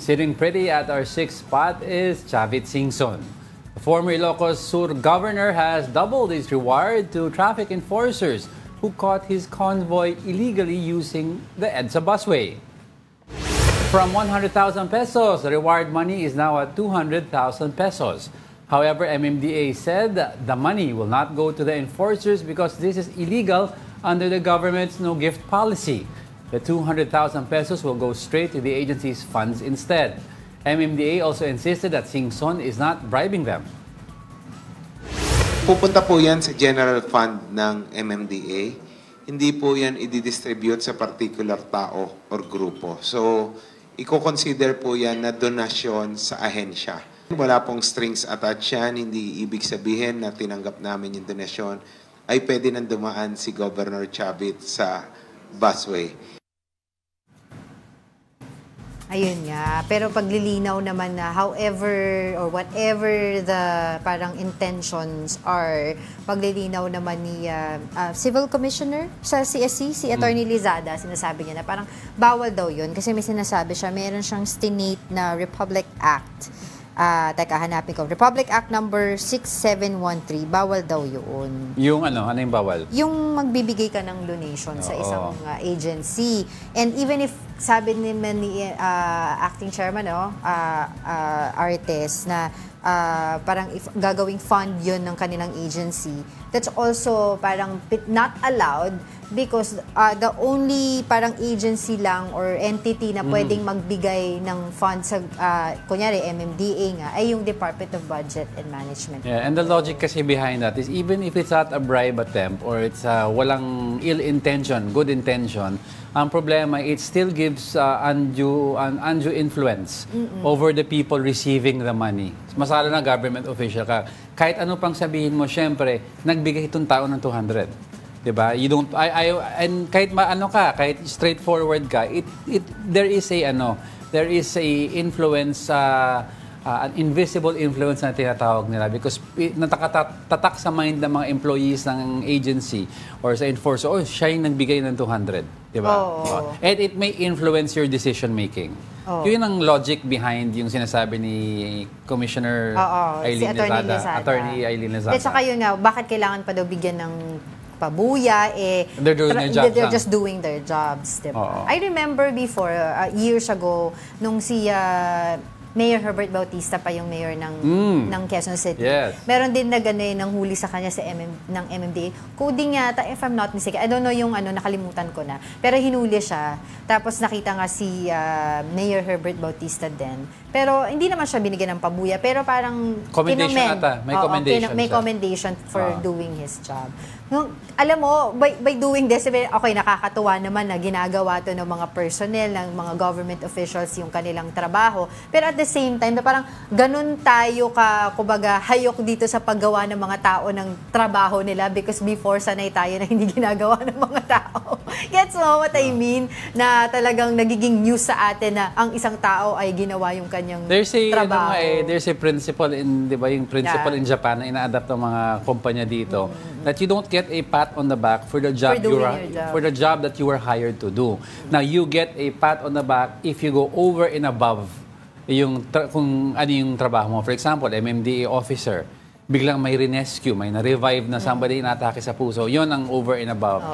Sitting pretty at our sixth spot is Chavit Singson. The former Ilocos Sur governor has doubled his reward to traffic enforcers who caught his convoy illegally using the EDSA busway. From 100,000 pesos, the reward money is now at 200,000 pesos. However, MMDA said the money will not go to the enforcers because this is illegal under the government's no-gift policy. The 200,000 pesos will go straight to the agency's funds instead. MMDA also insisted that Singson is not bribing them. Pupunta po yan sa general fund ng MMDA. Hindi po yan i-distribute sa particular tao or grupo. So, i-consider po yan na donasyon sa ahensya. Wala pong strings attached yan. Hindi ibig sabihin na tinanggap namin yung donasyon ay pwede nang dumaan si Governor Chavit sa busway. Ayun nga. Pero paglilinaw naman na however or whatever the parang intentions are, paglilinaw naman ni Civil Commissioner sa CSC, si Attorney Lizada, sinasabi niya na parang bawal daw yun kasi may sinasabi siya, meron siyang stinate na Republic Act. Teka, hanapin ko. Republic Act number 6713, bawal daw yun. Yung ano yung bawal? Yung magbibigay ka ng donation sa isang agency. And even if sabi naman ni acting chairman Artes na parang if gagawing fund yun ng kanilang agency, that's also parang not allowed because the only parang agency lang or entity na pwedeng magbigay ng funds sa kunyari MMDA nga ay yung Department of Budget and Management. Yeah, and the logic kasi behind that is even if it's not a bribe attempt or it's walang ill intention, good intention, ang problema, it still gives undue influence over the people receiving the money. Masala na government official ka. Kahit ano pang sabihin mo, syempre, nagbigay itong tao ng 200. Diba? You don't, and kahit maano ka, kahit straightforward ka, there is a influence, an invisible influence na tinatawag nila because tatak sa mind ng mga employees ng agency or sa enforcer, siya yung nagbigay ng 200. Diba? And it may influence your decision making. Yun ang logic behind yung sinasabi ni Commissioner Eileen Lizada, Attorney Eileen Lizada. At saka yun nga, bakit kailangan pa daw bigyan ng pabuya, they're just doing their jobs, diba? I remember before, years ago, nung si Mayor Herbert Bautista pa yung mayor ng Quezon City. Yes. Meron din na gano'n ng huli sa kanya ng MMDA. Coding yata, if I'm not mistaken. I don't know yung nakalimutan ko na. Pero hinuli siya. Tapos nakita nga si Mayor Herbert Bautista din. Pero hindi naman siya binigyan ng pabuya. Pero parang commendation ata. May commendation may commendation for doing his job. Alam mo, by doing this, okay, nakakatuwa naman na ginagawa to ng mga personnel, ng mga government officials yung kanilang trabaho. Pero at the same time, na parang ganun tayo kumbaga, hayok dito sa paggawa ng mga tao ng trabaho nila because before sanay tayo na hindi ginagawa ng mga tao. Gets mo what I mean? Na talagang nagiging news sa atin na ang isang tao ay ginawa yung kanyang trabaho. There's a principle in, di ba, yung principle in Japan na ina-adapt ng mga kumpanya dito that you don't get a pat on the back for the job that you were hired to do. Now you get a pat on the back if you go over and above kung ano yung trabaho mo. For example, MMDA officer, biglang may rescue, may na-revive na somebody inatake sa puso. Yun ang over and above.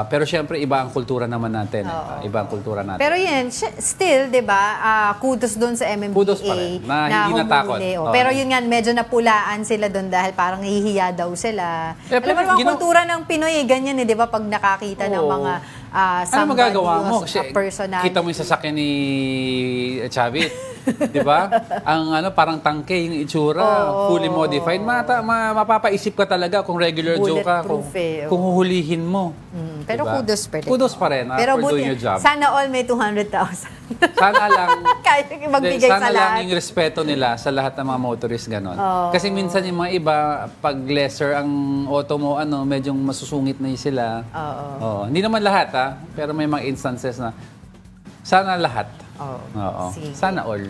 Pero syempre, iba ang kultura naman natin. Iba ang kultura natin. Pero yan, still, di ba, kudos doon sa MMDA. Kudos pa rin, na hindi natakot. Pero yun nga, medyo napulaan sila doon dahil parang nahihiya daw sila. Alam mo naman, kultura ng Pinoy, ganyan di ba, pag nakakita ng mga ano magagawa mo? Personal. Kita mo yung sasakyan ni Chavit. Di ba? Ang parang tangke yung itsura, fully modified. Mapapaisip ka talaga kung regular Joe ka, kung huhulihin mo. Pero diba? Kudos pa rin for doing your job. Sana all may 200,000. Sana lang, kaya magbigay sa lahat. Sana lang yung respeto nila sa lahat ng mga motorist ganon. Kasi minsan yung mga iba, pag lesser ang auto mo, medyo masusungit na sila. Hindi naman lahat, pero may mga instances na sana lahat. Sana all.